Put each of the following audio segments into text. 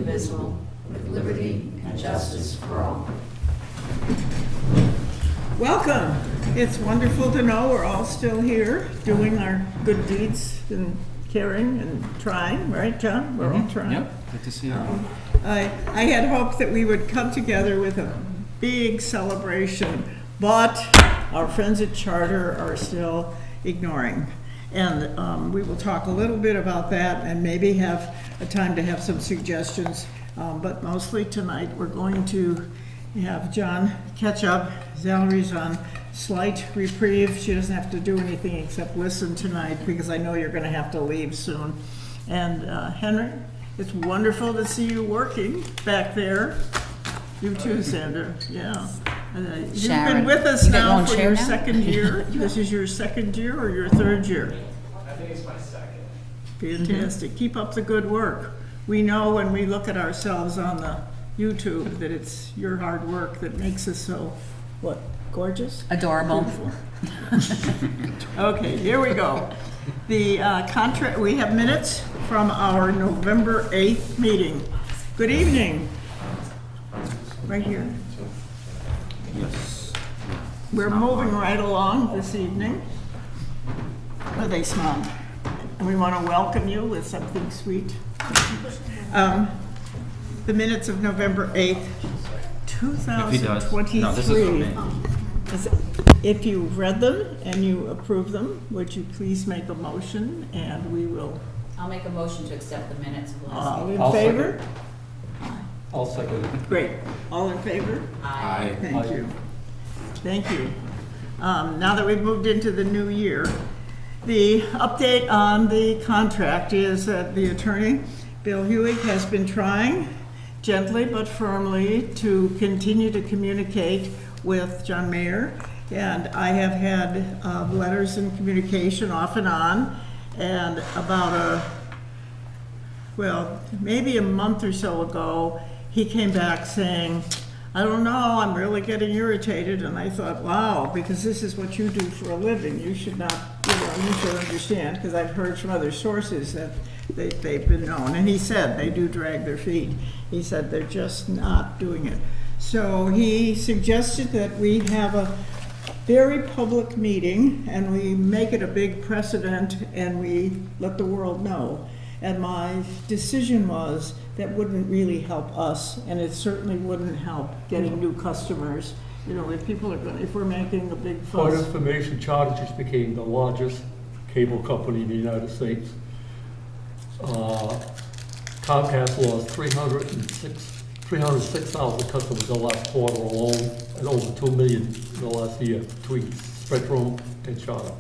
indivisible, with liberty and justice for all. Welcome. It's wonderful to know we're all still here doing our good deeds and caring and trying, right, John? We're all trying. Yep, good to see you. I had hoped that we would come together with a big celebration, but our friends at Charter are still ignoring. And we will talk a little bit about that and maybe have a time to have some suggestions. But mostly tonight we're going to have John catch up. Valerie's on slight reprieve. She doesn't have to do anything except listen tonight because I know you're going to have to leave soon. And Henry, it's wonderful to see you working back there. You too, Sandra. Yeah. You've been with us now for your second year. This is your second year or your third year? I think it's my second. Fantastic. Keep up the good work. We know when we look at ourselves on the YouTube that it's your hard work that makes us so, what, gorgeous? Adorable. Okay, here we go. The contract, we have minutes from our November 8th meeting. Good evening. Right here. Yes. We're moving right along this evening. Oh, they smell. And we want to welcome you with something sweet. The minutes of November 8th, 2023. No, this is for me. If you've read them and you approve them, would you please make a motion and we will. I'll make a motion to accept the minutes of last All meeting. in favor? I'll second it. Great. All in favor? Aye. Thank you. Thank you. Now that we've moved into the new year, the update on the contract is that the attorney, Bill Hewig, has been trying gently but firmly to continue to communicate with John Mayer. And I have had letters and communication off and on. And about maybe a month or so ago, he came back saying, I don't know, I'm really getting irritated. And I thought, wow, because this is what you do for a living. You should not, you should understand, because I've heard from other sources that they've been known. And he said they do drag their feet. He said they're just not doing it. So he suggested that we have a very public meeting and we make it a big precedent and we let the world know. And my decision was that wouldn't really help us, and it certainly wouldn't help getting new customers. You know, if people are going, if we're making a big For fuss. information, Charter just became the largest cable company in the United States. Comcast lost 306,000 customers the last quarter alone, and over 2 million in the last year between Spectrum and Charter.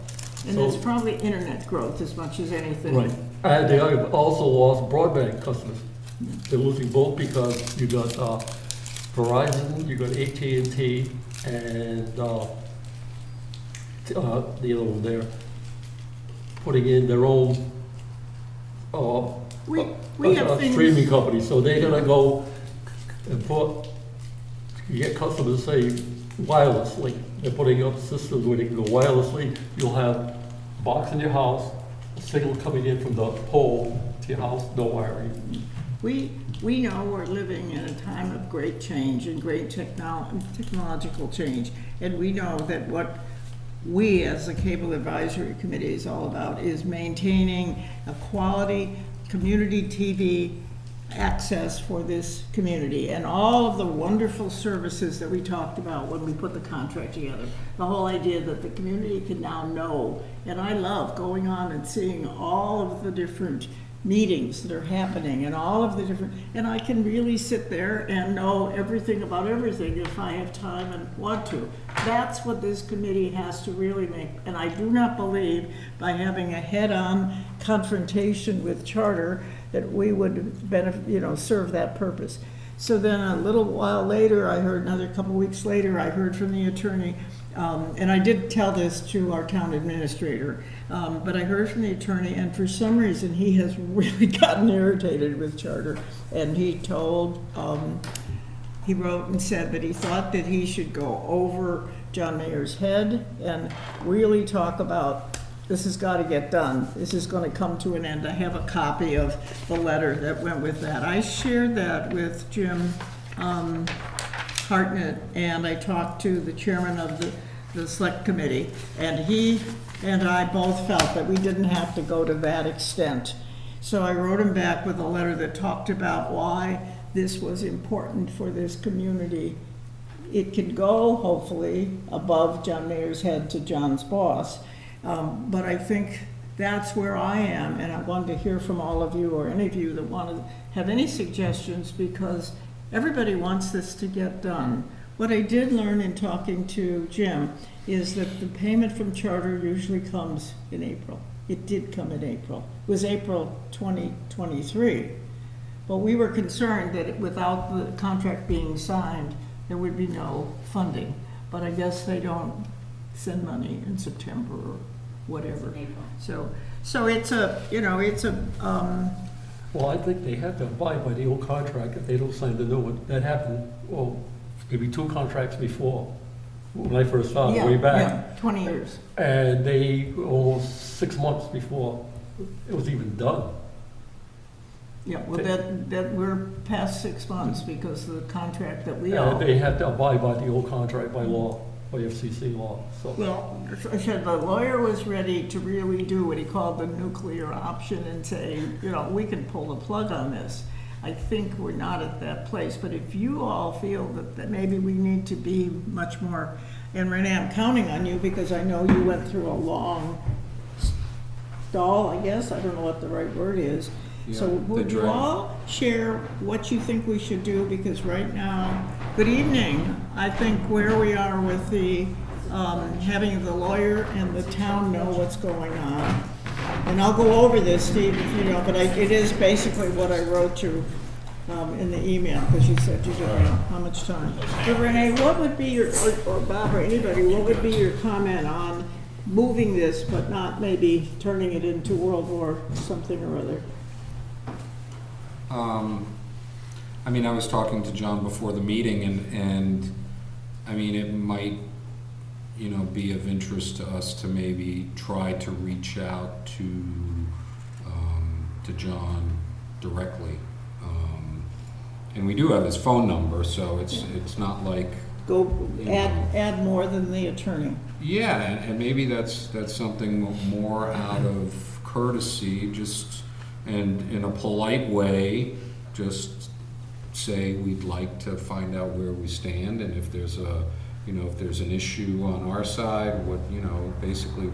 And it's probably internet growth as much as anything. Right. And they also lost broadband customers. They're losing both because you got Verizon, you got AT&T, and the other one there, putting in their own We have things. streaming company. So they're gonna go and you get customers say wirelessly. They're putting up systems where they can go wirelessly. You'll have a box in your house, a signal coming in from the pole to your house, no wiring. We know we're living in a time of great change and great technological change, and we know that what we as the Cable Advisory Committee is all about is maintaining a quality community TV access for this community and all of the wonderful services that we talked about when we put the contract together. The whole idea that the community can now know, and I love going on and seeing all of the different meetings that are happening and all of the different, and I can really sit there and know everything about everything if I have time and want to. That's what this committee has to really make, and I do not believe by having a head-on confrontation with Charter that we would benefit, serve that purpose. So then a little while later, another couple weeks later, I heard from the attorney, and I did tell this to our town administrator, but I heard from the attorney, and for some reason he has really gotten irritated with Charter, and he wrote and said that he thought that he should go over John Mayer's head and really talk about this has got to get done. This is going to come to an end. I have a copy of the letter that went with that. I shared that with Jim Hartnett, and I talked to the chairman of the select committee, and he and I both felt that we didn't have to go to that extent. So I wrote him back with a letter that talked about why this was important for this community. It can go, hopefully, above John Mayer's head to John's boss. But I think that's where I am, and I wanted to hear from all of you or any of you that want to have any suggestions, because everybody wants this to get done. What I did learn in talking to Jim is that the payment from Charter usually comes in April. It did come in April. It was April 2023. But we were concerned that without the contract being signed, there would be no funding. But I guess they don't send money in September or whatever. So it's a, you know, it's a, Well, I think they have to abide by the old contract if they don't sign the new one. That happened, well, maybe 2 contracts before, when I first started, way back. 20 years. And they, almost 6 months before it was even done. Yeah, well, that we're past 6 months because of the contract that we And all. they have to abide by the old contract by law, by FCC law, so. Well, I said the lawyer was ready to really do what he called the nuclear option and say, you know, we can pull the plug on this. I think we're not at that place, but if you all feel that maybe we need to be much more, and Renee, I'm counting on you because I know you went through a long stall, I guess, I don't know what the right word is. So would you all share what you think we should do? Because right now, good evening, I think where we are with the having the lawyer and the town know what's going on. And I'll go over this, Steve, if you know, but it is basically what I wrote you in the email, because you said you didn't know how much time. But Renee, what would be your, or Bob or anybody, what would be your comment on moving this, but not maybe turning it into World War something or other? I mean, I was talking to John before the meeting, and I mean, it might, you know, be of interest to us to maybe try to reach out to John directly. And we do have his phone number, so it's not like Go add more than the attorney. yeah, and maybe that's something more out of courtesy, just and in a polite way, just say we'd like to find out where we stand, and if there's a, you know, if there's an issue on our side, what, you know, basically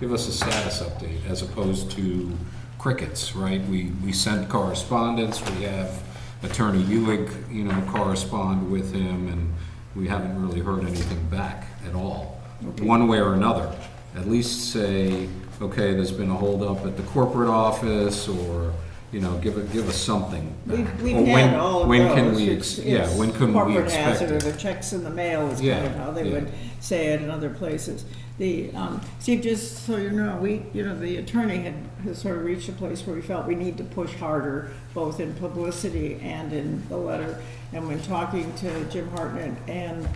give us a status update as opposed to crickets, right? We send correspondence, we have Attorney Ewig, you know, correspond with him, and we haven't really heard anything back at all, one way or another. At least say, okay, there's been a holdup at the corporate office, or, you know, give us something back. We've Or had all of when those. can we It's when can we corporate expect hazard, it? or the checks in the mail is Yeah, kind of how they yeah. would say it in other places. The, Steve, just so you know, the attorney has sort of reached a place where we felt we need to push harder, both in publicity and in the letter. And when talking to Jim Hartnett and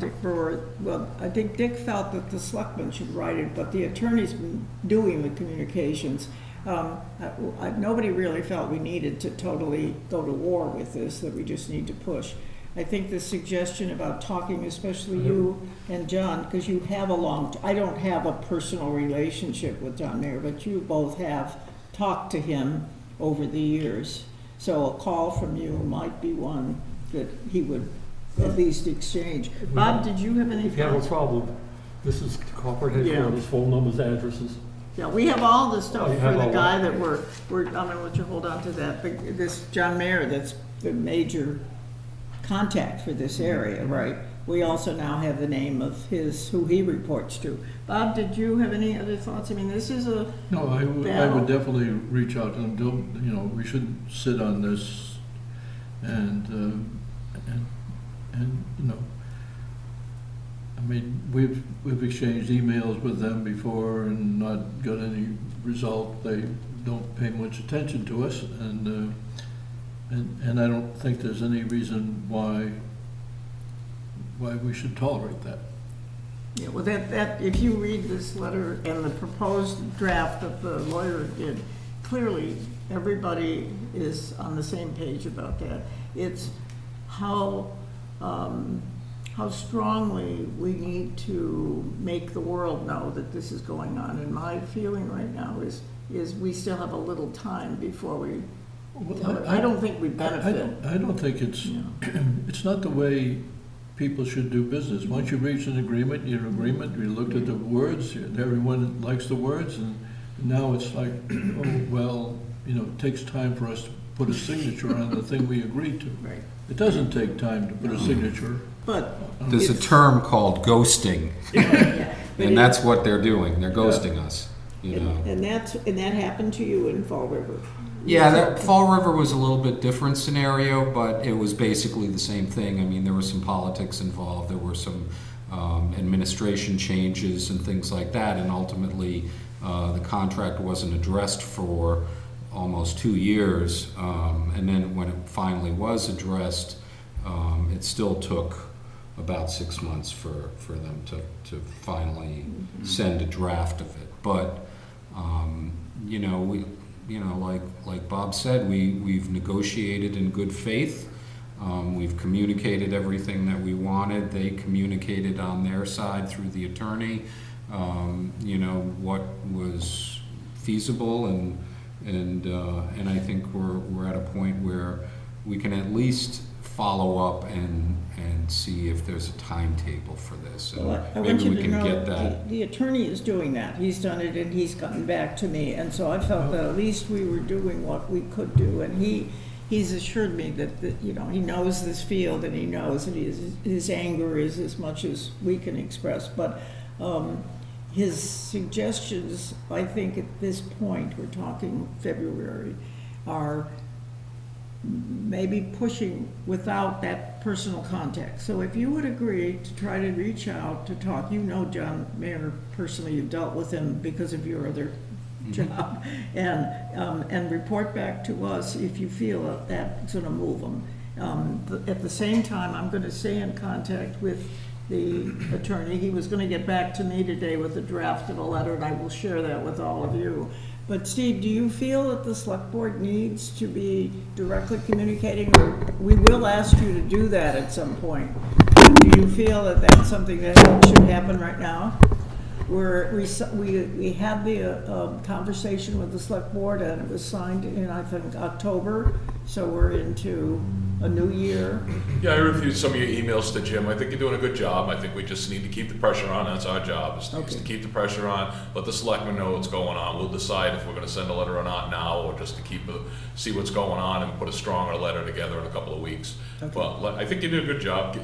Dick Brewer, well, I think Dick felt that the selectmen should write it, but the attorney's been doing the communications. Nobody really felt we needed to totally go to war with this, that we just need to push. I think the suggestion about talking, especially you and John, because you have I don't have a personal relationship with John Mayer, but you both have talked to him over the years. So a call from you might be one that he would at least exchange. Bob, did you have any If you have a thoughts? problem, this is corporate headquarters, phone numbers, addresses. Yeah, we have all the stuff Oh, you for have the all guy that? that we're, I'm gonna let you hold on to that, but this John Mayer, that's the major contact for this area, right? We also now have the name of who he reports to. Bob, did you have any other thoughts? I mean, this is a, No, I battle. would definitely reach out to them. Don't, you know, we shouldn't sit on this and you know, I mean, we've exchanged emails with them before and not got any result. They don't pay much attention to us, and I don't think there's any reason why we should tolerate that. Yeah, well, if you read this letter and the proposed draft that the lawyer did, clearly, everybody is on the same page about that. It's how strongly we need to make the world know that this is going on. And my feeling right now is we still have a little time before we, I don't think we benefit. I don't think it's, Yeah. it's not the way people should do business. Once you reach an agreement, you're in agreement, we looked at the words, and everyone likes the words, and now it's like, oh, well, it takes time for us to put a signature on the thing we agreed to. Right. It doesn't take time to put a signature. But There's a it's- term called ghosting, Yeah, but and that's what they're doing. They're ghosting us, And that happened to you in Fall River. Yeah, that Fall River was a little bit different scenario, but it was basically the same thing. I mean, there was some politics involved. There were some administration changes and things like that, and ultimately the contract wasn't addressed for almost 2 years. And then when it finally was addressed, it still took about 6 months for them to finally send a draft of it. But like Bob said, we've negotiated in good faith. We've communicated everything that we wanted. They communicated on their side through the attorney, what was feasible, and I think we're at a point where we can at least follow up and see if there's a timetable for this. And Well, I want maybe you we to can know get that. the attorney is doing that. He's done it and he's gotten back to me. And so I felt that at least we were doing what we could do. And he's assured me that he knows this field, and he knows that his anger is as much as we can express. But his suggestions, I think at this point, we're talking February, are maybe pushing without that personal contact. So if you would agree to try to reach out to talk, John Mayer personally, you've dealt with him because of your other job, and report back to us if you feel that that's going to move them. At the same time, I'm going to stay in contact with the attorney. He was going to get back to me today with a draft of a letter, and I will share that with all of you. But Steve, do you feel that the select board needs to be directly communicating? We will ask you to do that at some point. Do you feel that that's something that should happen right now? We had the conversation with the select board, and it was signed in, I think, October. So we're into a new year. Yeah, I reviewed some of your emails to Jim. I think you're doing a good job. I think we just need to keep the pressure on. That's our job, is to keep the pressure on, let the selectmen know what's going on. We'll decide if we're going to send a letter or not now, or just to see what's going on and put a stronger letter together in a couple of weeks. Okay. But I think you did a good job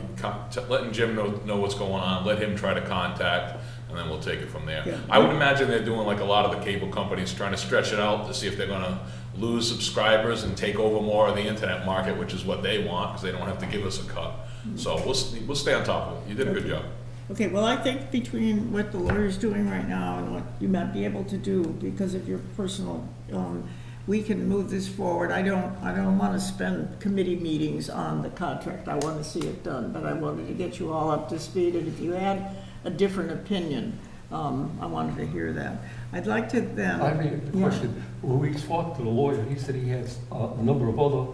letting Jim know what's going on. Let him try to contact, and then we'll take it from there. Yeah. I would imagine they're doing like a lot of the cable companies, trying to stretch it out to see if they're going to lose subscribers and take over more of the internet market, which is what they want, because they don't have to give us a cut. So we'll stay on top of it. You did a good job. Okay, well, I think between what the lawyer's doing right now and what you might be able to do because of your personal, we can move this forward. I don't want to spend committee meetings on the contract. I want to see it done, but I wanted to get you all up to speed, and if you had a different opinion, I wanted to hear that. I'd like to then. I mean, a question. When we talked to the lawyer, he said he has a number of other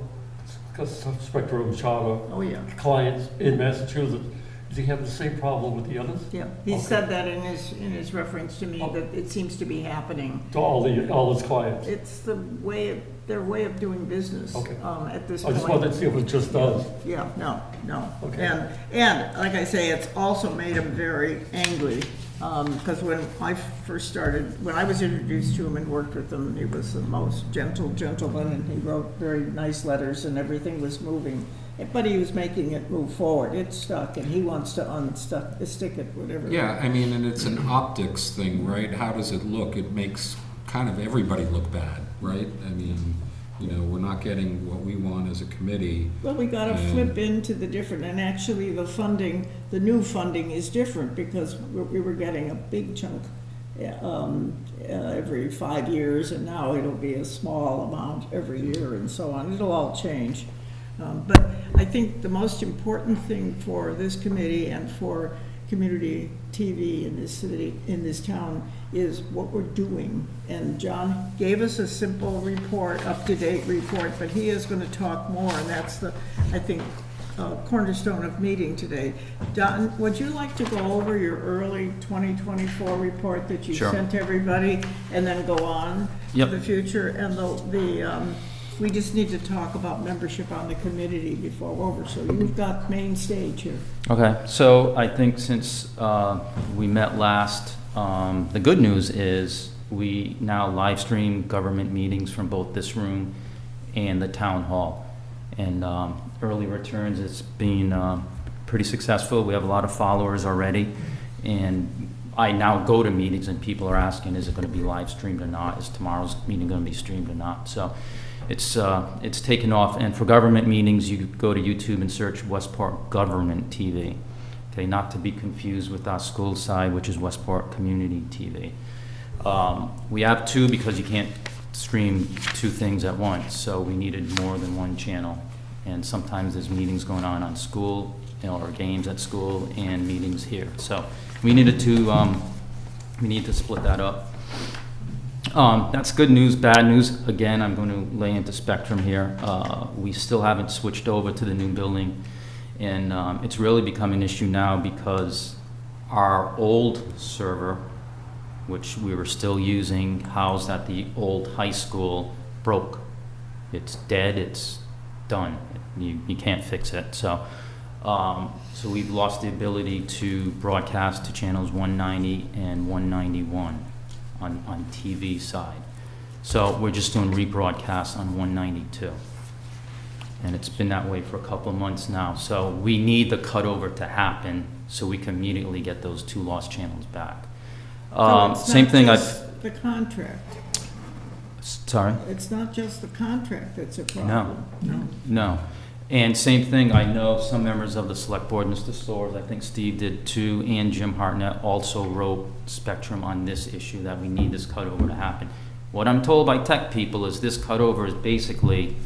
Spectrum Charter Oh, yeah. clients in Massachusetts. Does he have the same problem with the others? Yeah, he Okay. said that in his reference to me, that it seems to be happening. To all his clients? It's their way of doing business, Okay. at this I point. just wanted to see if it just does. Yeah, no. Okay. And like I say, it's also made him very angry, because when I first started, when I was introduced to him and worked with him, he was the most gentle gentleman, and he wrote very nice letters, and everything was moving. But he was making it move forward. It's stuck, and he wants to stick it, whatever. Yeah, I mean, and it's an optics thing, right? How does it look? It makes kind of everybody look bad, right? I mean, we're not getting what we want as a committee. Well, we got to flip into the different, and actually the new funding is different, because we were getting a big chunk every 5 years, and now it'll be a small amount every year, and so on. It'll all change. But I think the most important thing for this committee and for community TV in this city, in this town, is what we're doing. And John gave us a simple report, up-to-date report, but he is going to talk more, and that's the, I think, cornerstone of meeting today. Don, would you like to go over your early 2024 report that you Sure. sent to everybody, and then go on Yep. to the future? And we just need to talk about membership on the committee before we're over. So you've got main stage here. Okay, so I think since we met last, the good news is we now live stream government meetings from both this room and the town hall. And early returns, it's been pretty successful. We have a lot of followers already. And I now go to meetings and people are asking, is it going to be live streamed or not? Is tomorrow's meeting going to be streamed or not? So it's taken off. And for government meetings, you go to YouTube and search Westport Government TV. Okay, not to be confused with our school side, which is Westport Community TV. We have two because you can't stream two things at once, so we needed more than one channel. And sometimes there's meetings going on school, or games at school, and meetings here. So we needed to split that up. That's good news. Bad news, again, I'm going to lay into Spectrum here. We still haven't switched over to the new building, and it's really become an issue now because our old server, which we were still using, housed at the old high school, broke. It's dead, it's done. You can't fix it. So we've lost the ability to broadcast to channels 190 and 191 on TV side. So we're just doing rebroadcasts on 192. And it's been that way for a couple of months now. So we need the cutover to happen so we can immediately get those two lost channels back. So it's Same not thing. just the contract. Sorry. It's not just the contract that's a problem. No. And same thing. I know some members of the select board, Mr. Soares, I think Steve did too, and Jim Hartnett also wrote Spectrum on this issue that we need this cutover to happen. What I'm told by tech people is this cutover is basically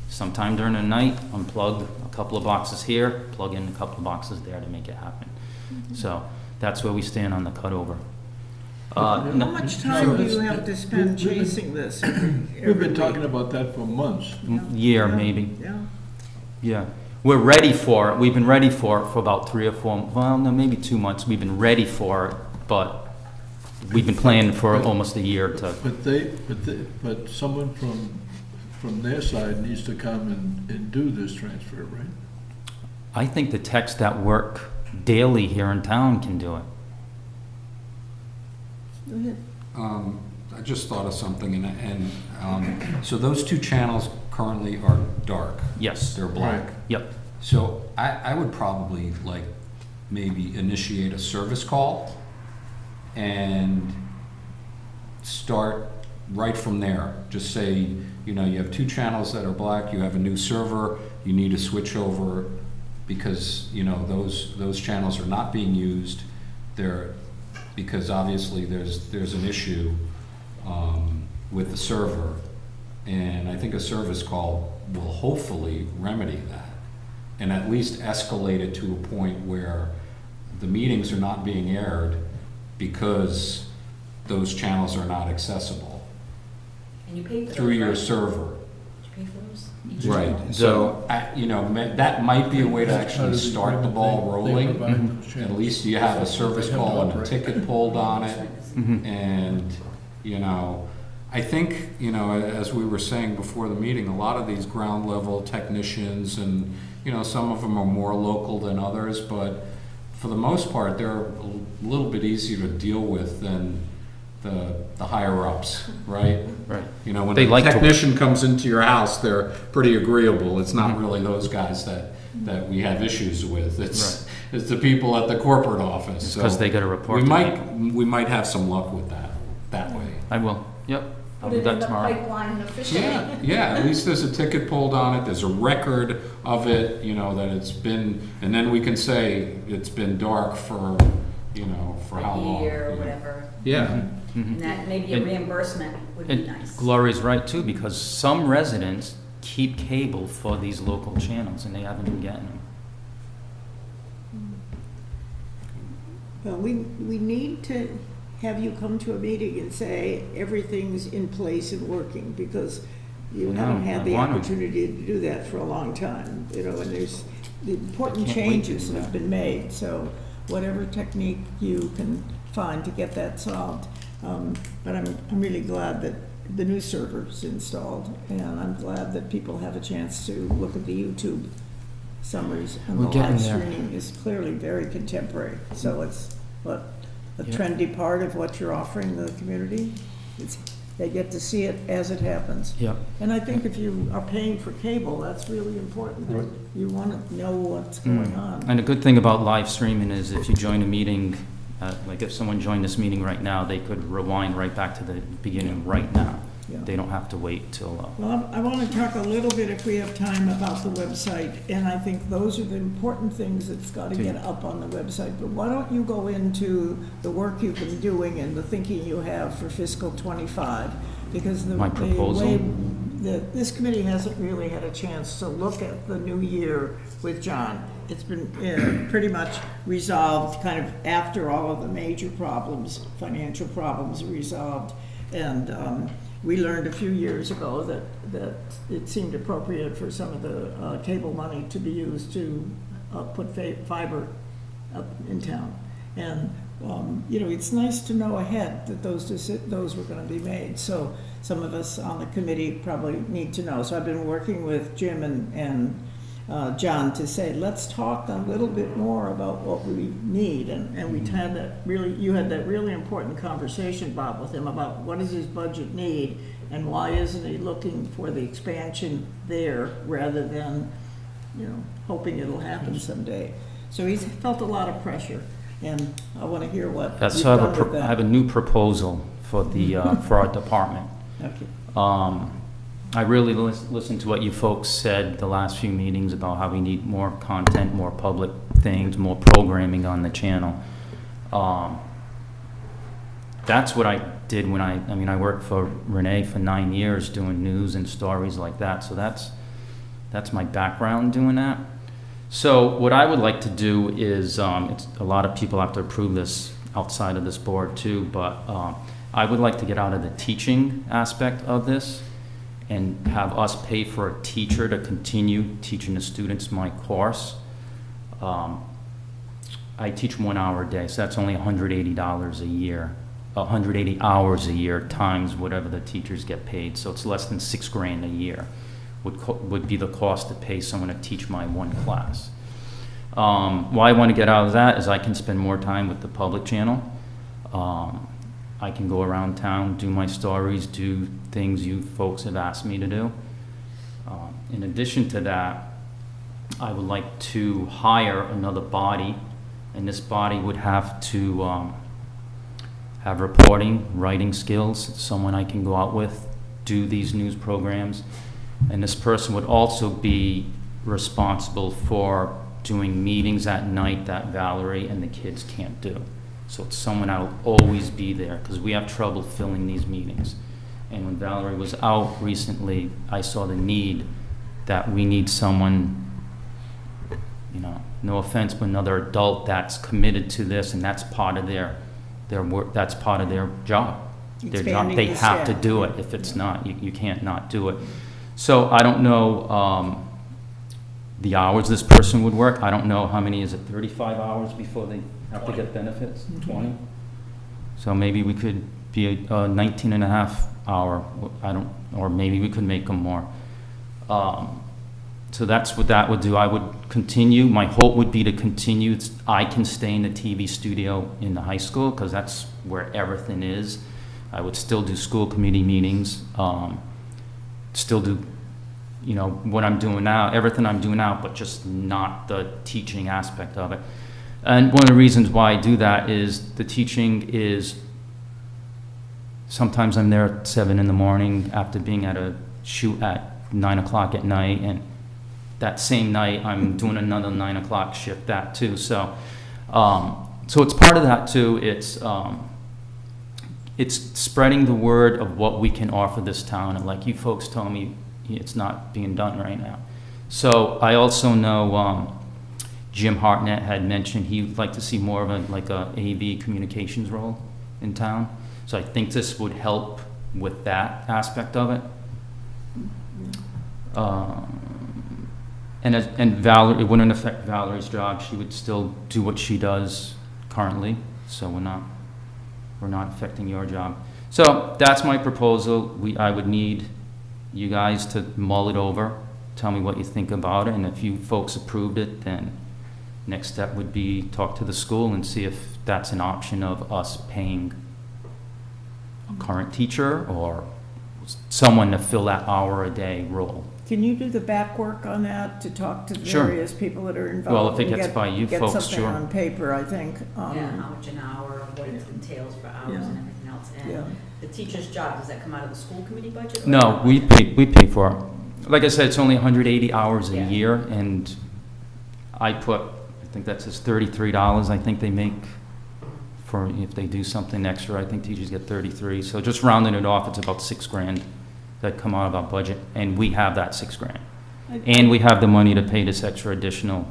sometime during the night, unplug a couple of boxes here, plug in a couple of boxes there to make it happen. So that's where we stand on the cutover. How much time do you have to spend chasing this? We've been talking about that for months. Year, maybe. Yeah. Yeah. We're ready for it. We've been ready for it for about 3 or 4, well, no, maybe 2 months. We've been ready for it, but we've been planning for almost a year to. But someone from their side needs to come and do this transfer, right? I think the techs that work daily here in town can do it. Go ahead. I just thought of something, so those two channels currently are dark. Yes. They're black. Right. Yep. So I would probably like maybe initiate a service call and start right from there. Just say, you know, you have two channels that are black, you have a new server, you need to switch over because, you know, those channels are not being used. Because obviously there's an issue with the server, and I think a service call will hopefully remedy that and at least escalate it to a point where the meetings are not being aired because those channels are not accessible And you pay for through those, your right? server. You pay for those? Each Right, channel? so, you know, that might be a way to actually start the ball They rolling. provide those At channels. least you have a service call and a Right. ticket pulled on it. Mhm. And, you know, I think, you know, as we were saying before the meeting, a lot of these ground level technicians and, you know, some of them are more local than others, but for the most part, they're a little bit easier to deal with than the higher ups, right? Right. You know, when They the like to- technician comes into your house, they're pretty agreeable. It's not really those guys that we have issues with. It's the people at the corporate office. So Because they get a report. we might have some luck with that way. I will. Yep. I'll Put do it in that the tomorrow. pipeline officially. Yeah, at least there's a ticket pulled on it, there's a record of it, you know, that it's been, and then we can say it's been dark for, you know, for how long. A year or yeah. whatever. Yeah, And that, maybe a And- reimbursement would be And nice. Glory's right too, because some residents keep cable for these local channels and they haven't been getting them. Well, we need to have you come to a meeting and say everything's in place and working, because you haven't had the I want to. opportunity to do that for a long time, you know, and there's the important I can't wait to changes do that have been made, so whatever technique you can find to get that solved. But I'm really glad that the new server's installed, and I'm glad that people have a chance to look at the YouTube summaries, and We're the getting live there. streaming is clearly very contemporary, so it's a Yeah. trendy part of what you're offering the community. They get to see it as it happens. Yep. And I think if you are paying for cable, that's really important. Right. You want to know what's going on. And the good thing about live streaming is if you join a meeting, like if someone joined this meeting right now, they could rewind right back to the beginning right now. Yeah. They don't have to wait till, Well, I want to talk a little bit, if we have time, about the website, and I think those are the important things that's got to get up on the website. But why don't you go into the work you've been doing and the thinking you have for fiscal '25? Because My proposal? This committee hasn't really had a chance to look at the new year with John. It's been pretty much resolved kind of after all of the major problems, financial problems are resolved. And we learned a few years ago that it seemed appropriate for some of the cable money to be used to put fiber up in town. And, you know, it's nice to know ahead that those were going to be made. So some of us on the committee probably need to know. So I've been working with Jim and John to say, let's talk a little bit more about what we need. And we had you had that really important conversation, Bob, with him about what does his budget need and why isn't he looking for the expansion there rather than, you know, hoping it'll happen someday. So he's felt a lot of pressure, and I want to hear what you've so done with I have a that. new proposal for the, for our department. Okay. I really listened to what you folks said the last few meetings about how we need more content, more public things, more programming on the channel. That's what I did when I worked for Renee for 9 years doing news and stories like that. So that's my background doing that. So what I would like to do is, it's a lot of people have to approve this outside of this board too, but I would like to get out of the teaching aspect of this and have us pay for a teacher to continue teaching the students my course. I teach 1 hour a day, so that's only $180 a year, 180 hours a year times whatever the teachers get paid. So it's less than $6,000 a year would be the cost to pay someone to teach my one class. Why I want to get out of that is I can spend more time with the public channel. I can go around town, do my stories, do things you folks have asked me to do. In addition to that, I would like to hire another body, and this body would have to have reporting, writing skills, someone I can go out with, do these news programs, and this person would also be responsible for doing meetings at night that Valerie and the kids can't do. So it's someone that'll always be there, because we have trouble filling these meetings. And when Valerie was out recently, I saw the need that we need someone, you know, no offense, but another adult that's committed to this, and that's part of their work, that's part of their job. Their job, Expanding they the have to staff. do it. If it's not, you can't not do it. So I don't know the hours this person would work. I don't know how many, is it 35 hours before they have to get benefits? 20? So maybe we could be a 19 and a half hour, or maybe we could make them more. So that's what that would do. I would continue, my hope would be to continue. I can stay in the TV studio in the high school, because that's where everything is. I would still do school committee meetings, still do, you know, what I'm doing now, everything I'm doing now, but just not the teaching aspect of it. And one of the reasons why I do that is the teaching is, sometimes I'm there at 7 in the morning after being at a shoot at 9 o'clock at night, and that same night I'm doing another 9 o'clock shift that too. So so it's part of that too. It's spreading the word of what we can offer this town, and like you folks told me, it's not being done right now. So I also know Jim Hartnett had mentioned he'd like to see more of like a AV communications role in town. So I think this would help with that aspect of it. And Valerie, it wouldn't affect Valerie's job. She would still do what she does currently. So we're not affecting your job. So that's my proposal. I would need you guys to mull it over, tell me what you think about it, and if you folks approved it, then next step would be talk to the school and see if that's an option of us paying a current teacher or someone to fill that hour-a-day role. Can you do the back work on that, to talk to the Sure. various people that are involved? Well, if it and gets by you folks, Get something sure. on paper, I think. Yeah, how much an hour, what it entails for hours Yeah. and everything else. Yeah. And the teacher's job, does that come out of the school committee budget? or- No, we pay for it. Like I said, it's only 180 hours a Yeah. year, and I think that says $33, I think they make for, if they do something extra, I think teachers get 33. So just rounding it off, it's about $6,000 that come out of our budget, and we have that $6,000. And we have the money to pay this extra additional.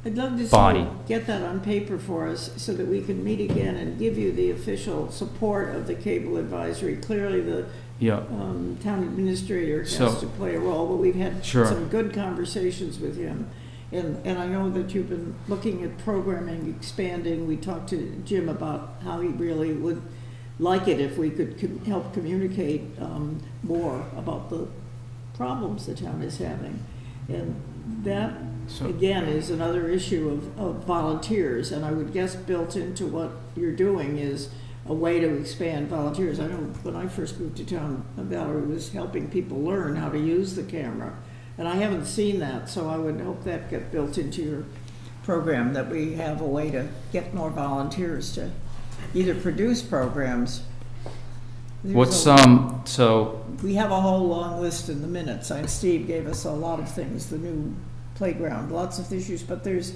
I'd love to see body. you get that on paper for us so that we can meet again and give you the official support of the cable advisory. Clearly, the Yeah, town administrator has So- to play a role, but we've had Sure. some good conversations with him. And I know that you've been looking at programming, expanding. We talked to Jim about how he really would like it if we could help communicate more about the problems the town is having. And that, So- again, is another issue of volunteers. And I would guess built into what you're doing is a way to expand volunteers. I know when I first moved to town, Valerie was helping people learn how to use the camera. And I haven't seen that, so I would hope that get built into your program, that we have a way to get more volunteers to either produce programs. so, We have a whole long list in the minutes, and Steve gave us a lot of things, the new playground, lots of issues, but there's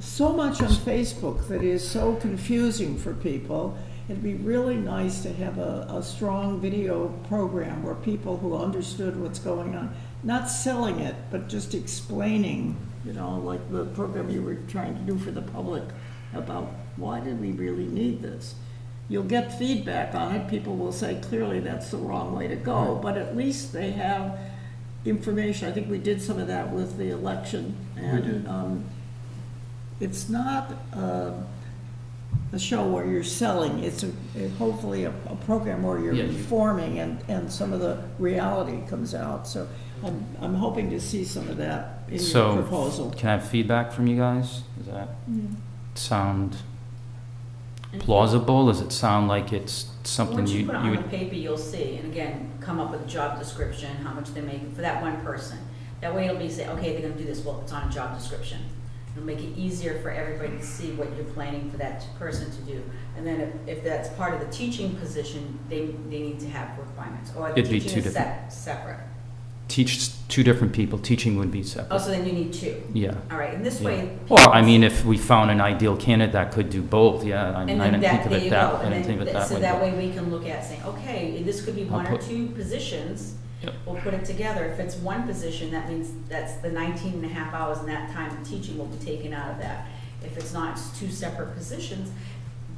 so much on Facebook that is so confusing for people. It'd be really nice to have a strong video program where people who understood what's going on, not selling it, but just explaining, like the program you were trying to do for the public about why did we really need this? You'll get feedback on it. People will say, clearly that's the wrong way to go, but at least they have information. I think we did some of that with the election. And did. It's not a show where you're selling. It's hopefully a program where you're Yeah, informing and some of the reality comes out. So I'm hoping to see some of that in your proposal. can I have feedback from you guys? Does that sound plausible? Does it sound like it's something Once you you put it on the would? paper, you'll see, and again, come up with a job description, how much they're making for that one person. That way it'll be say, okay, they're gonna do this, well, it's on a job description. It'll make it easier for everybody to see what you're planning for that person to do. And then if that's part of the teaching position, they need to have requirements, or the It'd be teaching two is separate. Teach two different people. Teaching would be separate. Oh, so then you need two. Yeah. All right, and this Yeah. way. Well, I mean, if we found an ideal candidate that could do both, yeah, I mean, And I then didn't think of there it you that, go. I And didn't think of it then, that so way. that but- way we can look at saying, okay, this could be I'll one or put- two positions. Yep. We'll put it together. If it's one position, that means that's the 19 and a half hours, and that time of teaching will be taken out of that. If it's not, it's two separate positions.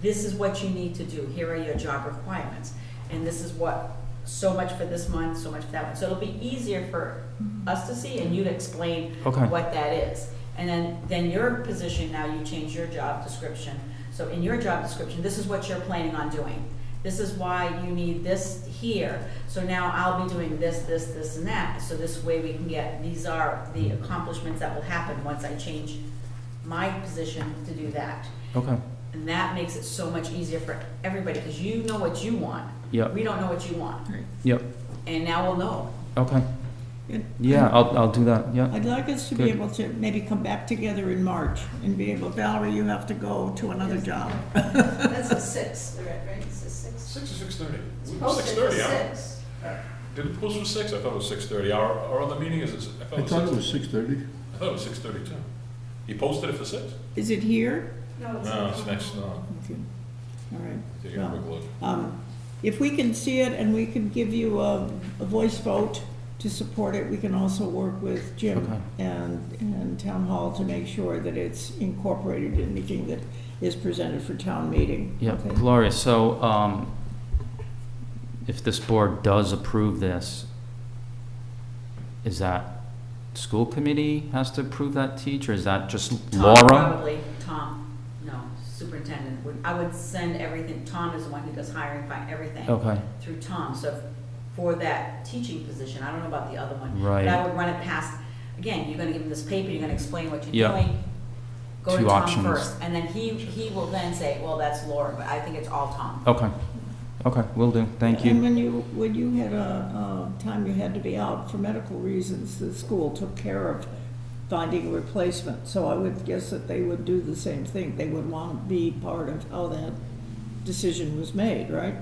This is what you need to do. Here are your job requirements. And this is what, so much for this month, so much for that one. So it'll be easier for us to see and you to explain Okay. what that is. And then your position, now you change your job description. So in your job description, this is what you're planning on doing. This is why you need this here. So now I'll be doing this, this, this, and that. So this way we can get, these are the accomplishments that will happen once I change my position to do that. Okay. And that makes it so much easier for everybody, because you know what you want. Yep. We don't know what you want. Yep. And now we'll know. Okay. And Yeah, I'll do that. Yeah. I'd like us to be Good. able to maybe come back together in March and be able, Valerie, you have to go to another job. That's a 6, right? It's a 6. 6 or 6:30? It's posted for 6:30, huh? 6. Did it post for 6? I thought it was 6:30. Our other meeting is, I thought it was 6:30. I thought it was 6:30 too. He posted it for 6? Is it here? No, it's No, it's next, no. Okay. All right. Take a quick look. If we can see it and we can give you a voice vote to support it. We can also work with Jim Okay. and Town Hall to make sure that it's incorporated in anything that is presented for town meeting. Yeah, Okay? Gloria, so, if this board does approve this, is that school committee has to approve that teacher? Is that just Tom, Laura? probably, Tom, no, superintendent would, I would send everything, Tom is the one who does hiring, find everything Okay, through Tom, so for that teaching position, I don't know about the other one. Right. But I would run it past, again, you're gonna give him this paper, you're gonna explain what you're Yeah. doing. Go to Two Tom options. first, and then he will then say, well, that's Laura, but I think it's all Tom. okay, okay, will do, thank And you. when you had a time you had to be out for medical reasons, the school took care of finding a replacement. So I would guess that they would do the same thing. They would want to be part of how that decision was made, right?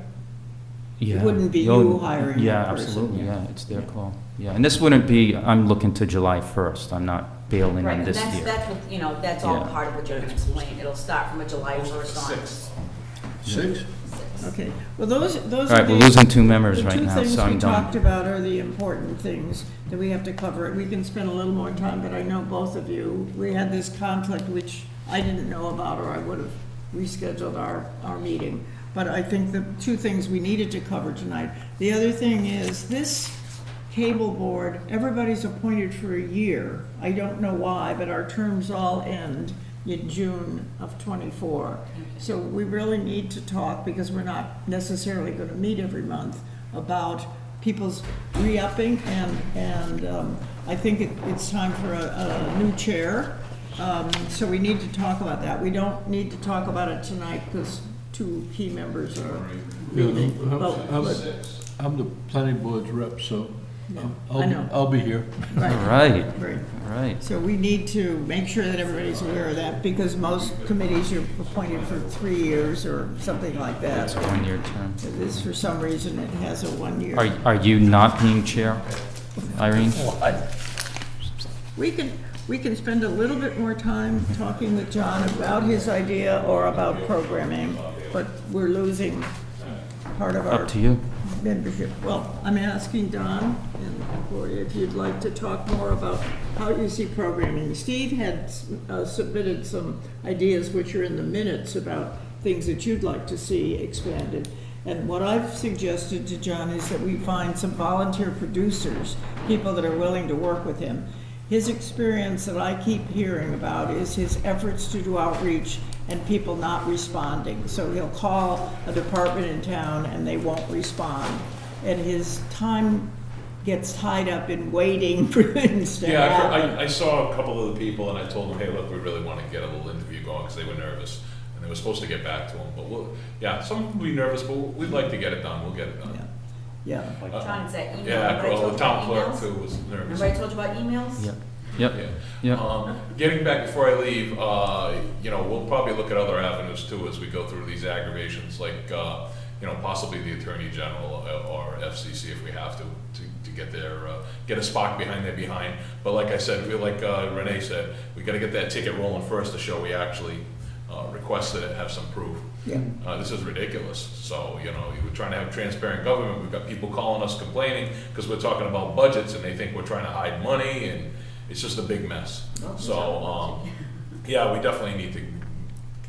Yeah. wouldn't be You'll- you hiring that Yeah, person, absolutely, yeah. yeah, it's their call. Yeah, and this wouldn't be, I'm looking to July 1st, I'm not bailing Right, on and this that's, year. that's what, you know, that's all Yeah. part of what you're gonna explain. It'll start from a July 1st on. 6? Okay, well, those All are right, we're the- losing two members the right now, so I'm two things we done. talked about are the important things that we have to cover. We can spend a little more time, but I know both of you, we had this conflict, which I didn't know about, or I would have rescheduled our meeting. But I think the two things we needed to cover tonight. The other thing is, this cable board, everybody's appointed for a year. I don't know why, but our terms all end in June of '24. So we really need to talk, because we're not necessarily going to meet every month, about people's re-upping, and I think it's time for a new chair. So we need to talk about that. We don't need to talk about it tonight, because two key members are leaving. But- I'm the planning board's rep, so I know. I'll be here. All Right, right, right. all right. So we need to make sure that everybody's aware of that, because most committees are appointed for 3 years or something like It's that. a one-year term. This, for some reason, it has a 1 year. Are you not being chair, Irene? We can spend a little bit more time talking with John about his idea or about programming, but we're losing part of our Up to you. membership. Well, I'm asking Don and Gloria if you'd like to talk more about how you see programming. Steve had submitted some ideas which are in the minutes about things that you'd like to see expanded. And what I've suggested to John is that we find some volunteer producers, people that are willing to work with him. His experience that I keep hearing about is his efforts to do outreach and people not responding. So he'll call a department in town and they won't respond. And his time gets tied up in waiting for things to happen. Yeah, I saw a couple of the people and I told them, hey, look, we really want to get a little interview going because they were nervous. And they were supposed to get back to them, but some will be nervous, but we'd like to get it done, we'll get it done. Yeah. Like John said, email. Yeah, Remember I well, told the you town about clerk emails? too was nervous. Remember I told you about emails? Yep, yep, Yeah. yep. Getting back before I leave, we'll probably look at other avenues too as we go through these aggravations, like, possibly the Attorney General or FCC if we have to get get a spark behind their behind. But like I said, like Renee said, we gotta get that ticket rolling first to show we actually requested it, have some proof. Yeah. This is ridiculous. So, we're trying to have transparent government. We've got people calling us complaining because we're talking about budgets and they think we're trying to hide money and it's just a big mess. So, yeah, we definitely need to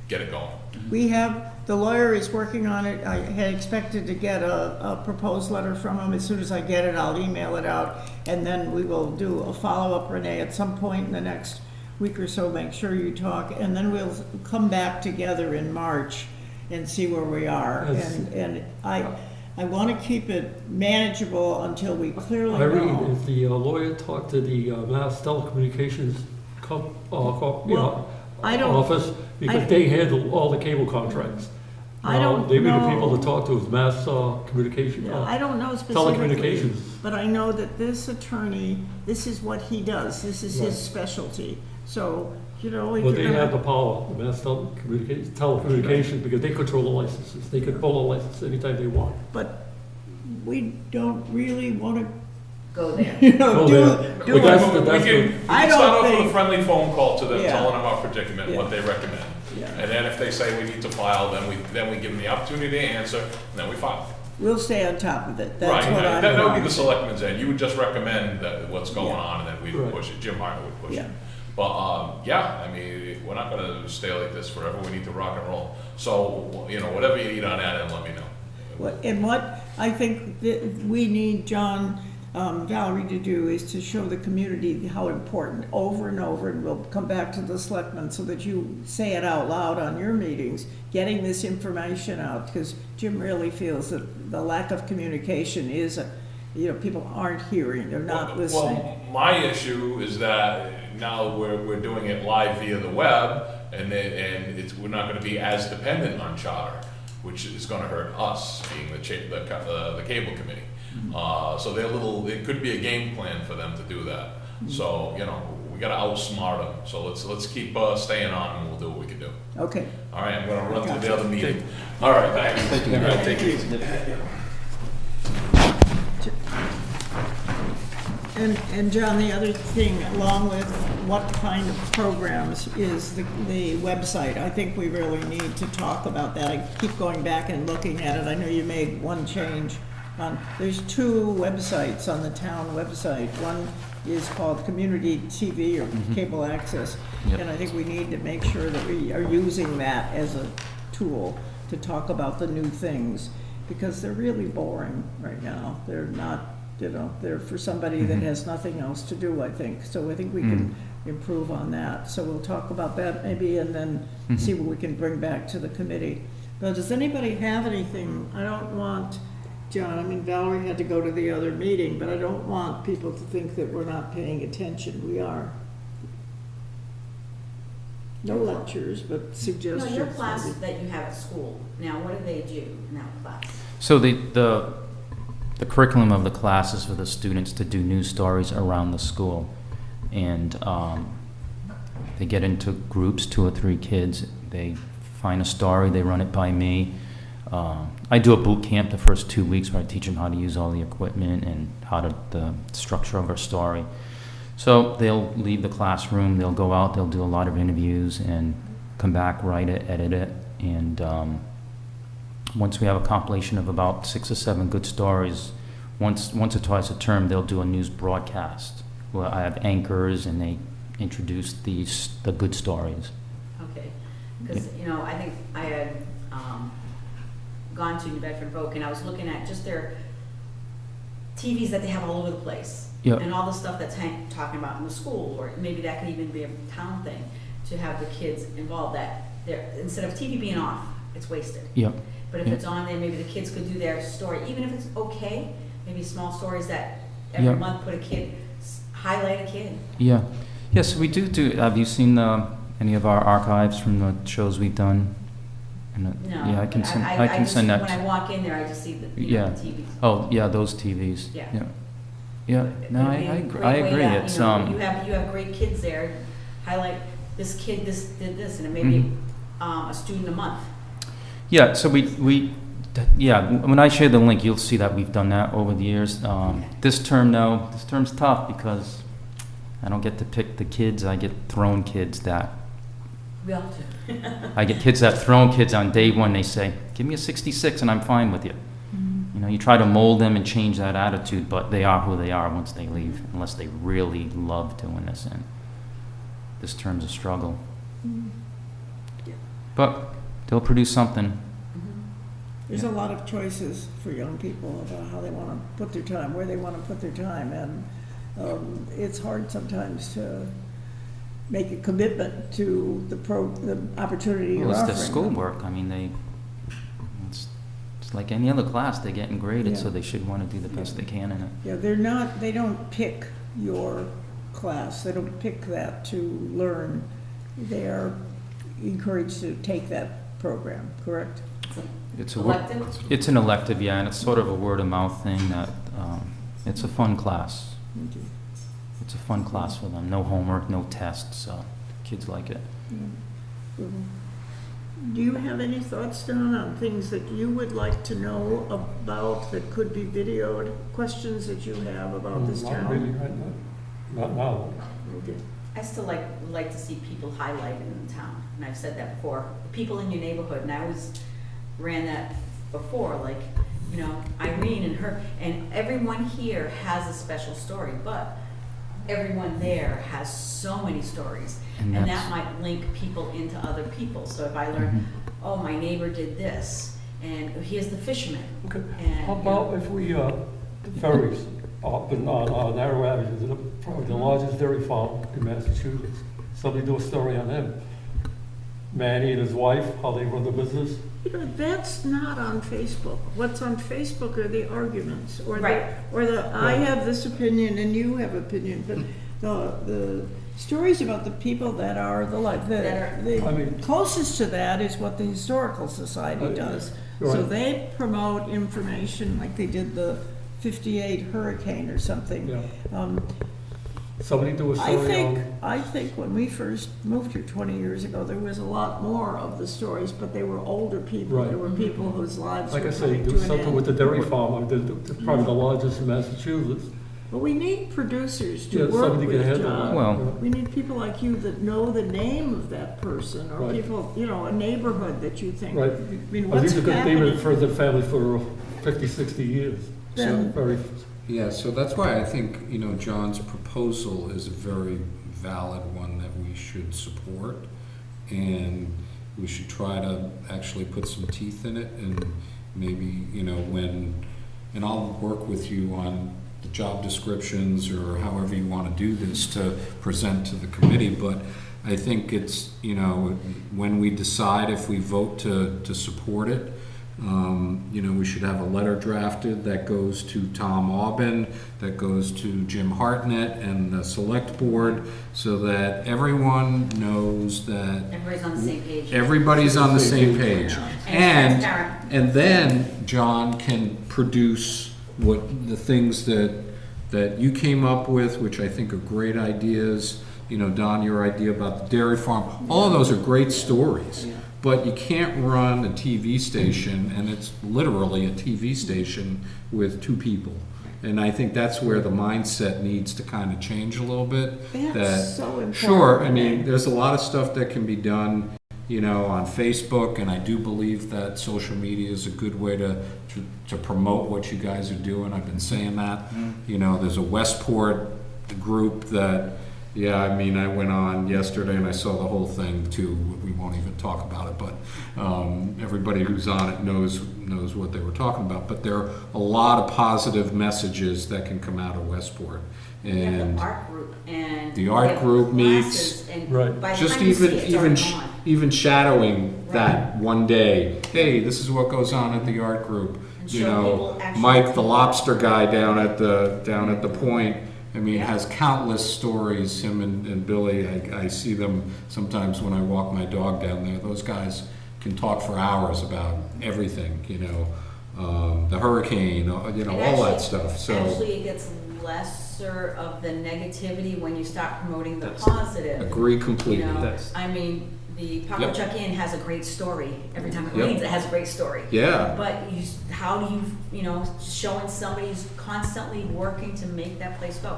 get it going. We have, the lawyer is working on it. I had expected to get a proposed letter from him. As soon as I get it, I'll email it out. And then we will do a follow-up, Renee, at some point in the next week or so. Make sure you talk. And then we'll come back together in March and see where we are. Yes. And I want to keep it manageable until we clearly Irene, know. if the lawyer talked to the Mass Telecommunications I don't- office, because they handle all the cable contracts. I don't They'd be the know. people to talk to, is Mass Communication. Yeah, I don't know specifically, Telecommunications. but I know that this attorney, this is what he does. This is Right. his specialty. So, if Well, you're they have the gonna, power, the Mass Telecommunications, because they control the licenses. They could pull a license anytime they want. but we don't really want to, Go there. Go there. do But that's it. the- We that's can, the- we I can don't start off with a think- friendly phone call to them, Yeah. telling them our predicament, and what Yeah. they recommend. Yeah. And then if they say we need to file, then we give them the opportunity to answer, and then we file. we'll stay on top of it. Right, That's what that I'm would be going the to. selectmen's end, you would just recommend that what's going Yeah. on, and then we would Right. push it, Jim Martin would push Yeah. it. But, yeah, I mean, we're not gonna stay like this forever, we need to rock and roll. So, you know, whatever you need on that end, let me know. And what I think that we need John, Valerie to do is to show the community how important over and over, and we'll come back to the selectmen so that you say it out loud on your meetings, getting this information out, because Jim really feels that the lack of communication is, people aren't hearing, they're not listening. Well, my issue is that now we're doing it live via the web, and we're not gonna be as dependent on Charter, which is gonna hurt us, being the cable committee. So it could be a game plan for them to do that. So, you know, we gotta outsmart them, so let's keep staying on, and we'll do what we can do. Okay. All right, I'm gonna run to the other meeting. All right, thanks. Thank you. All right, take it easy. And John, the other thing, along with what kind of programs, is the website. I think we really need to talk about that. I keep going back and looking at it. I know you made one change. There's two websites on the town website. One is called Community TV or Cable Access. Yep. And I think we need to make sure that we are using that as a tool to talk about the new things, because they're really boring right now. They're not, they're for somebody that has nothing else to do, I think. So I think we can improve on that. So we'll talk about that maybe, and then see what we can bring back to the committee. But does anybody have anything? I don't want, John, I mean, Valerie had to go to the other meeting, but I don't want people to think that we're not paying attention. We are. No lectures, but No, suggestions. your class maybe. that you have at school, now what do they do in that class? So the curriculum of the class is for the students to do news stories around the school. And they get into groups, 2 or 3 kids. They find a story, they run it by me. I do a boot camp the first 2 weeks where I teach them how to use all the equipment and the structure of our story. So they'll leave the classroom, they'll go out, they'll do a lot of interviews and come back, write it, edit it. And once we have a compilation of about 6 or 7 good stories, once or twice a term, they'll do a news broadcast where I have anchors and they introduce the good stories. Okay, because, I think I had gone to New Bedford Voc, and I was looking at just their TVs that they have all over the place. Yep. And all the stuff that's talking about in the school, or maybe that could even be a town thing, to have the kids involved, that instead of TV being off, it's wasted. Yep. But if Yep. it's on there, maybe the kids could do their story, even if it's okay, maybe small stories that every Yep. month highlight a kid. Yeah. Yes, we do. Have you seen any of our archives from the shows we've done? No. Yeah, I can send. I I can just, send that. when I walk in there, I just see the, Yeah. the TVs. Oh, yeah, those TVs. Yeah. Yeah. Yeah. No, It'd be a I great I way agree. to, It's you have great kids there. Highlight this kid. This did this, and it may be a student a month. Yeah. So yeah. When I share the link, you'll see that we've done that over the years. This term's tough because I don't get to pick the kids. I get thrown kids that. We all do. I get kids that thrown kids on day one. They say, "Give me a 66, and I'm fine with you." You try to mold them and change that attitude, but they are who they are once they leave, unless they really love doing this. And this term's a struggle. Yeah. But they'll produce something. There's a lot of choices for young people about how they want to put their time, where they want to put their time, and it's hard sometimes to make a commitment to the opportunity you're Well, it's offering their them. schoolwork. I mean, it's like any other class. They're getting graded, Yeah. so they should want to do the best they can in it. Yeah, they don't pick your class, they don't pick that to learn. They are encouraged to take that program, correct? It's Elective? It's an elective, yeah, and it's sort of a word of mouth thing that it's a fun class. Okay. It's a fun class for them. No homework, no tests, so kids like it. Do you have any thoughts, Don, on things that you would like to know about that could be videoed, questions that you have about this Not town? really right now. Not now. Okay. I still like to see people highlighted in the town, and I've said that before. People in your neighborhood, and I always ran that before, like, you know, Irene and her, and everyone here has a special story, but everyone there has so many stories. And And that's- that might link people into other people. So if I learn, oh, my neighbor did this, and here's the fisherman. Okay. And, How you know, about if we, the ferries up and on Narrow Avenue, probably the largest dairy farm in Massachusetts. Somebody do a story on him. Manny and his wife, how they run the business. You know, that's not on Facebook. What's on Facebook are the arguments, or Right. I have this opinion and you have opinion, but the stories about the people that are I mean- the closest to that is what the Historical Society does. So Right. they promote information like they did the 58 hurricane or something. Yeah. Um, Somebody do a story on. I think when we first moved here 20 years ago, there was a lot more of the stories, but they were older people. Right. There were people whose lives Like were I say, coming do to an something end. with the dairy farm, probably the largest in Massachusetts. But we need producers to Yeah, work somebody to with, handle John. that. Well- We need people like you that know the name of that person, or Right. people, you know, a neighborhood that you think. Right. I mean, Well, what's these have been happening? friends and family for 50, 60 years. So Then- very, Yeah, so that's why I think, you know, John's proposal is a very valid one that we should support. And we should try to actually put some teeth in it, and maybe, you know, and I'll work with you on the job descriptions or however you want to do this to present to the committee. But I think it's, you know, when we decide if we vote to support it, you know, we should have a letter drafted that goes to Tom Aubin, that goes to Jim Hartnett and the select board, so that everyone knows that everybody's on the same page. everybody's on the same page. And it's transparent. And then John can produce what the things that you came up with, which I think are great ideas. You know, Don, your idea about the dairy farm, all of those are great stories. But you can't run a TV station, and it's literally a TV station with two people. And I think that's where the mindset needs to kind of change a little bit. That's so important. Sure, I mean, there's a lot of stuff that can be done, you know, on Facebook, and I do believe that social media is a good way to promote what you guys are doing. I've been saying that. You know, there's a Westport group that, yeah, I mean, I went on yesterday and I saw the whole thing too. We won't even talk about it, but everybody who's on it knows what they were talking about. But there are a lot of positive messages that can come out of Westport. We have And the art group, and the art we have group meets, classes, and right. by the just time you see even it, it's already gone. shadowing Right. that one day. Hey, this is what goes on at the art group. And You show know, people actually- Mike, the lobster guy down at the point. I mean, Yeah. has countless stories. Him and Billy. I see them sometimes when I walk my dog down there. Those guys can talk for hours about everything. You know, the hurricane. You know, And all that actually- stuff. So. Actually, it gets lesser of the negativity when you start promoting the That's- positive. Agree You completely. know, That's- I mean, the Pacochuck Inn has a great story. Every time it Yep. rains, it has a great story. Yeah. But how do you know, showing somebody who's constantly working to make that place go.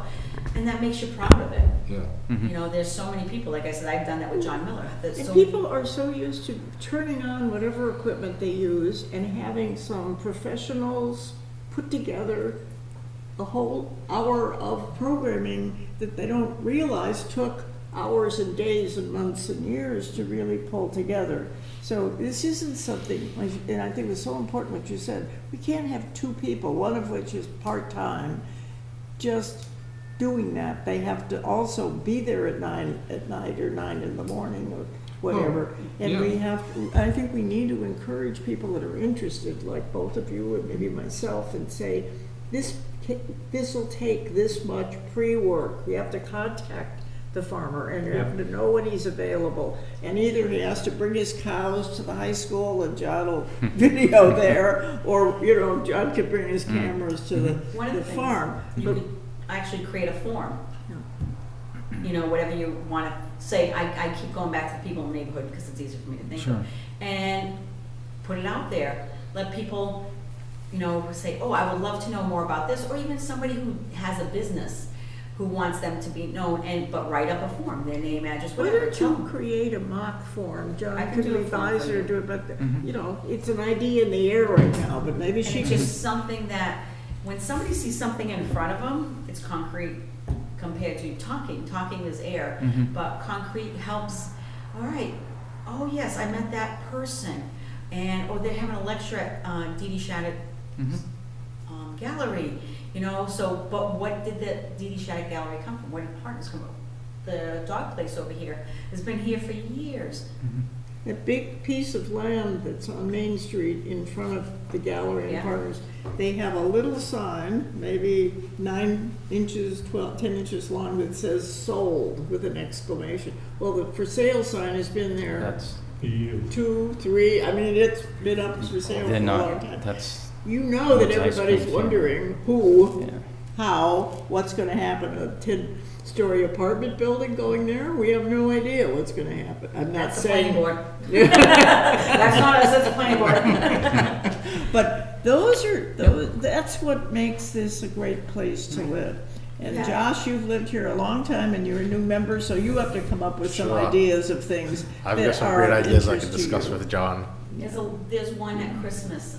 And that makes you proud of it. Yeah. You know, there's so many people, like I said, I've done that with John Miller. There's And so people are so used to turning on whatever equipment they use and having some professionals put together a whole hour of programming that they don't realize took hours and days and months and years to really pull together. So this isn't something, and I think it's so important what you said, we can't have two people, one of which is part-time, just doing that. They have to also be there at 9 at night or 9 in the morning or whatever. Oh, And yeah. we have, I think we need to encourage people that are interested, like both of you and maybe myself, and say, this will take this much pre-work. We have to contact the farmer and you have to know when he's available. And either he has to bring his cows to the high school and John will video there, or, you know, John could bring his cameras to one of the the things farm. you But could actually create a form. You know, whatever you want to say. I keep going back to the people in the neighborhood because it's easier for me to think Sure. of. And put it out there. Let people, you know, say, oh, I would love to know more about this, or even somebody who has a business. who wants them to be known, but write up a form, their name, address, Why whatever. don't Tell you them. create a mock form? John I can could do a form advise for her you. to do it, but, Mhm. you know, it's an idea in the air right now, but maybe And she it's can. just something that, when somebody sees something in front of them, it's concrete compared to talking. Talking is air, Mhm. but concrete helps, all right, oh yes, I met that person. And, or they're having a lecture at Dee Dee Shattuck Mhm. Gallery, you know, so, but what did the Dee Dee Shattuck Gallery come from? Where did Partners come from? The dog place over here has been here for years. Mhm. A big piece of land that's on Main Street in front of the gallery and Yeah. Partners, they have a little sign, maybe 9 inches, 10 inches long, that says sold with an exclamation. Well, the for sale sign has been there That's, 2, 3, I mean, it's been up for sale for they're a long not, time. that's, You know that It's ice everybody's cream wondering who, yeah. how, what's gonna happen, a 10-story apartment building going there? We have no idea what's gonna happen. I'm not That's the planning saying. board. That's not us, that's the planning board. But that's what makes this a great place to live. And Yeah. Josh, you've lived here a long time and you're a new member, so you have to come up with some Sure. ideas of things I've that got some are great of ideas I interest can to discuss you. with John. There's one at Christmas,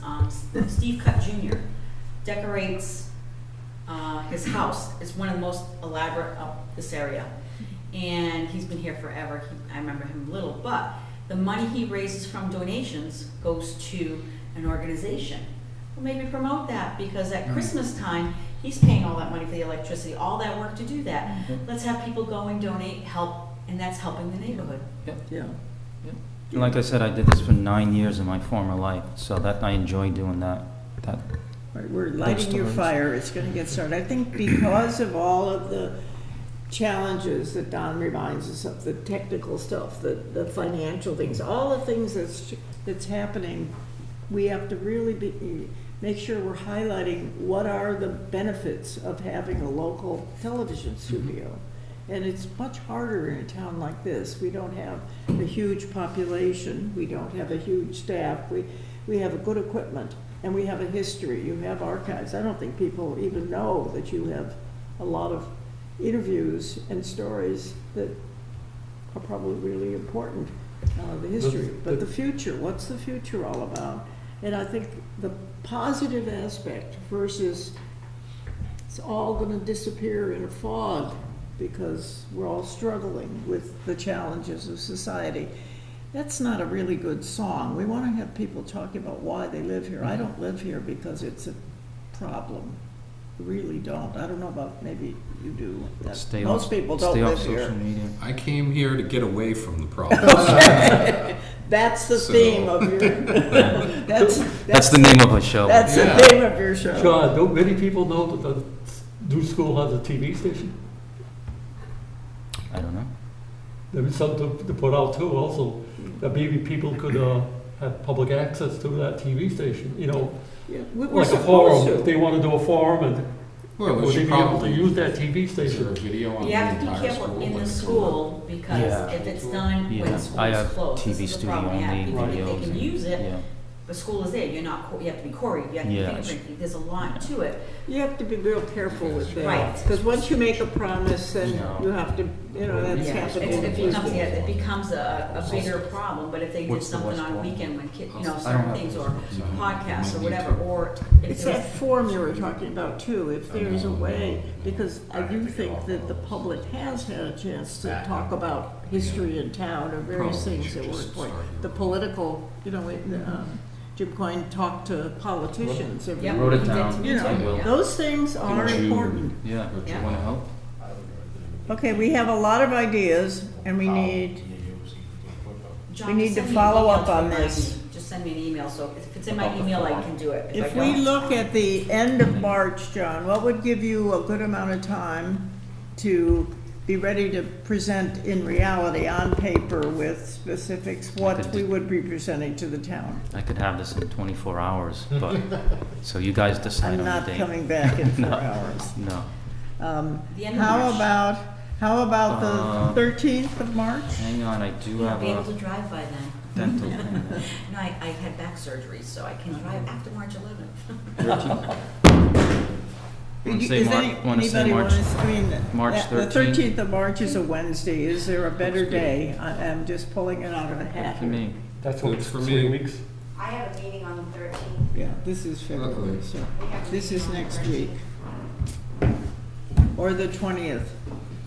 Steve Cutt Jr. decorates his house. It's one of the most elaborate of this area. And he's been here forever. I remember him little, but the money he raises from donations goes to an organization. Well, maybe promote that, because at Christmas time, he's paying all that money for the electricity, all that work to do that. Let's have people go and donate, help, and that's helping the neighborhood. Yeah. And like I said, I did this for 9 years in my former life, so that I enjoy doing that. Right, we're lighting your stories. fire, it's gonna get started. I think because of all of the challenges that Don reminds us of, the technical stuff, the financial things, all the things that's happening, we have to really make sure we're highlighting what are the benefits of having a local television studio. And it's much harder in a town like this. We don't have a huge population, we don't have a huge staff, we have a good equipment, and we have a history, you have archives. I don't think people even know that you have a lot of interviews and stories that are probably really important, the history. But the future, what's the future all about? And I think the positive aspect versus it's all gonna disappear in a fog because we're all struggling with the challenges of society. That's not a really good song. We want to have people talking about why they live here. I don't live here because it's a problem. I really don't. I don't know about, maybe you do. Most people don't Stay off live social here. media. I came here to get away from the problems. That's the So- theme of your, That's the name of a show. That's Yeah. the name of your show. John, don't many people know that the new school has a TV station? I don't know. There was something to put out too also, that maybe people could have public access to that TV station, you know, Yeah, we're like a supposed forum, if to. they want to do a forum, and Well, would there they should be able to probably, use that TV is there a station? video on the You have to be entire careful school? in the like, school, because Yeah. if it's done Yeah, when I school have is closed, TV this is the studio problem we have. only Even if videos they can and- use it, yeah. the school is there, you have to be quarried, you have to be Yeah. fingerprinted, there's a lot to it. You have to be real careful with that. Right. Because once you make a promise, then No. you have to, that's Yeah, happened in a it few becomes, yeah, schools. it becomes a bigger problem, but if they did What's the something West on Wall? weekend when kids, I certain don't things, have or podcasts or whatever, or if It's there's. that form you were talking about too, if there's a way, because I do think that the public has had a chance to talk about history in town or various Probably things should that were just important. start The political, Jim Coyne talked to politicians every Yep, Wrote it he did down. to me You too, know, yeah. those things are June. important. Yeah, But Yeah. you want to help? Okay, we have a lot of ideas and we need, John, need just to send me an follow email up to on remind this. me. Just send me an email, so if it's in my email, I can do it. I if we don't- look at the end of March, John, what would give you a good amount of time to be ready to present in reality on paper with specifics what could we do- would be presenting to the town? I could have this in 24 hours, but, so you guys decide I'm on the not date. coming back in 4 No. hours. No. The end of How March. about the 13th of March? Hang on, I do You'll have be able to a drive by then. dental thing. No, I had back surgery, so I can drive after March 11th. Wanna Is say any- Wanna say anybody March? wanna- I mean, March the 13th? 13th of March is a Wednesday. Is there a better Looks good. day? I'm just pulling it out of a hat. For me. That's Good what, for 3 me. weeks? I have a meeting on the 13th. Yeah, this is February, so We have a this meeting is on the next 13th. week. Or the 20th,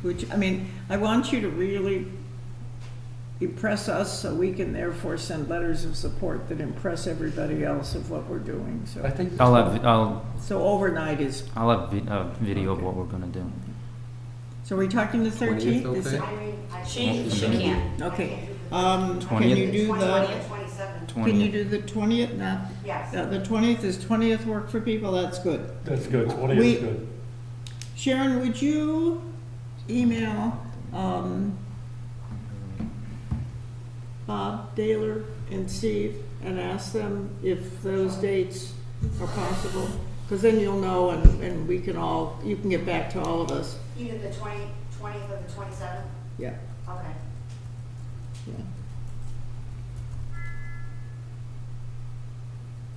which, I mean, I want you to really impress us so we can therefore send letters of support that impress everybody else of what we're doing, I so. think. So overnight is, I'll have a video of what we're gonna do. so are we talking the 13th? 20th, Is it- okay? I mean, I She can't. can't. Okay, can 20th? you do the, 20th, 27th, can you 20th. do the 20th? Not, yes. the 20th, is 20th work for people? That's good. That's good, 20 We- is good. Sharon, would you email, Bob, Daler, and Steve, and ask them if those dates are possible? Because then you'll know, and we can all, you can get back to all of us. Either the 20th or the 27th? Yeah. Okay. Yeah.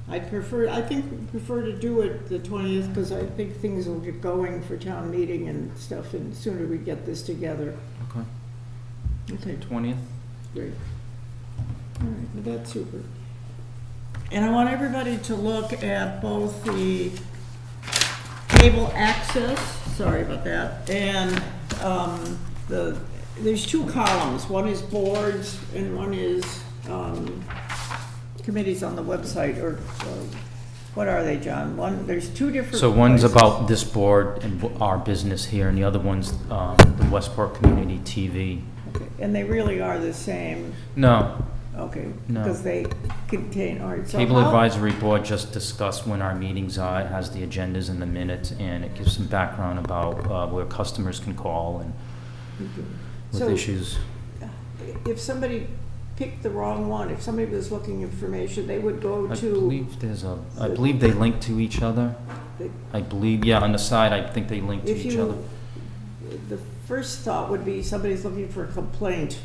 I prefer to do it the 20th, because I think things will get going for town meeting and stuff, and sooner we get this together. Okay. Okay, 20th? great. All right, well, that's super. And I want everybody to look at both the cable access, sorry about that, and there's two columns. One is boards and one is committees on the website, or what are they, John? There's two different. So one's places. about this board and our business here, and the other one's the Westport Community TV. Okay, and they really are the same, No, okay? No. Because they contain, all right, so Cable how- Advisory Board just discussed when our meetings are, it has the agendas and the minutes, and it gives some background about where customers can call and with So- issues. If somebody picked the wrong one, if somebody was looking information, they would go I to, believe they link to each other. They- I believe, yeah, on the side, I think they link to if each other. the first thought would be somebody's looking for a complaint.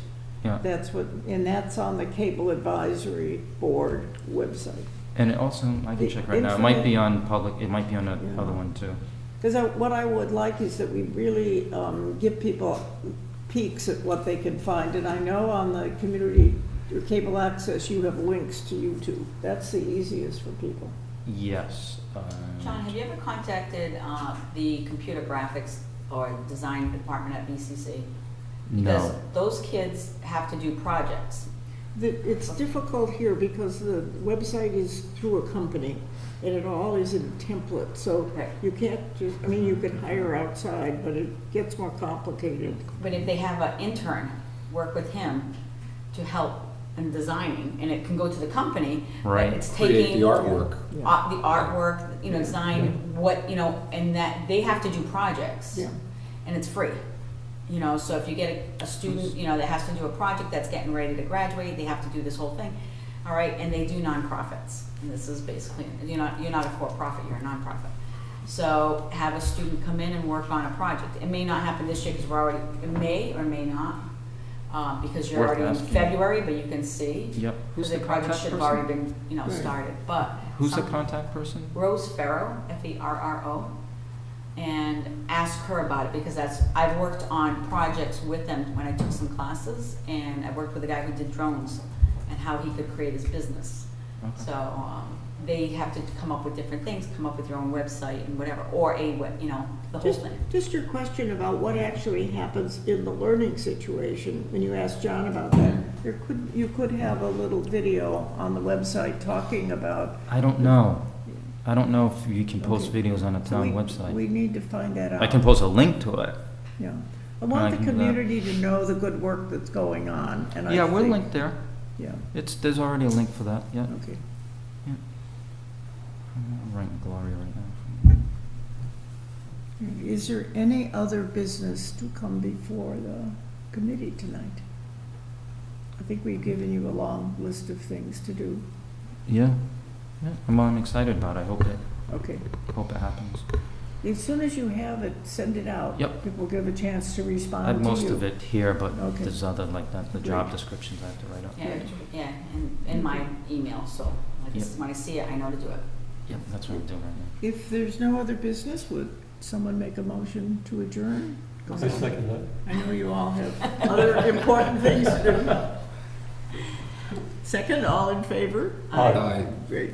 Yeah, That's what, and that's on the Cable Advisory Board website. and it also, I can The check right now, it might be infinite- on public, it might be on the Yeah. other one too. Because what I would like is that we really give people peeks at what they can find. And I know on the community, or cable access, you have links to YouTube. That's the easiest for people. Yes. John, have you ever contacted the computer graphics or design department at BCC? Because No. those kids have to do projects. It's difficult here because the website is through a company and it all is in template. So Right. you can't just, I mean, you can hire outside, but it gets more complicated. But if they have an intern work with him to help in designing, and it can go to the company, but Right. it's Create taking the artwork. the artwork, design, what, and that, they have to do projects. Yeah. And it's free. So if you get a student, that has to do a project that's getting ready to graduate, they have to do this whole thing. All right, and they do nonprofits. And this is basically, you're not a for-profit, you're a nonprofit. So have a student come in and work on a project. It may not happen this year because it may or may not, because you're Worth already in asking. February, but you can see. Yep. Who's Because the the project contact should have person? already been, Right. started, but. Who's the some- contact person? Rose Ferro, Ferro, and ask her about it, because I've worked on projects with them when I took some classes, and I worked with a guy who did drones and how he could create his business. Okay. So, they have to come up with different things, come up with your own website and whatever, or the whole Just, thing. just your question about what actually happens in the learning situation, when you asked John about that, you could have a little video on the website talking about. I don't know. I don't know if you can post Okay. videos on the So town we website. need to find that out. I can post a link to it. Yeah. I I want the can do that. community to know the good work that's going on, and I Yeah, we're think- linked there. Yeah, There's already a link for that, yeah. okay. I'm writing Gloria right now. Is there any other business to come before the committee tonight? I think we've given you a long list of things to do. Yeah, yeah, I'm excited about it. I hope Okay. it happens. As soon as you have it, send it out. Yep. People give a chance to I respond have to you. most of it here, but Okay. there's other like that, the job Great. descriptions I have to write up. Yeah, in my email, so Yep. when I see it, I know to do it. Yep, that's what I'm doing right now. If there's no other business, someone make a motion to adjourn? I second that. I know you all have other important things to do. Second, all in favor? Aye. Aye. Great.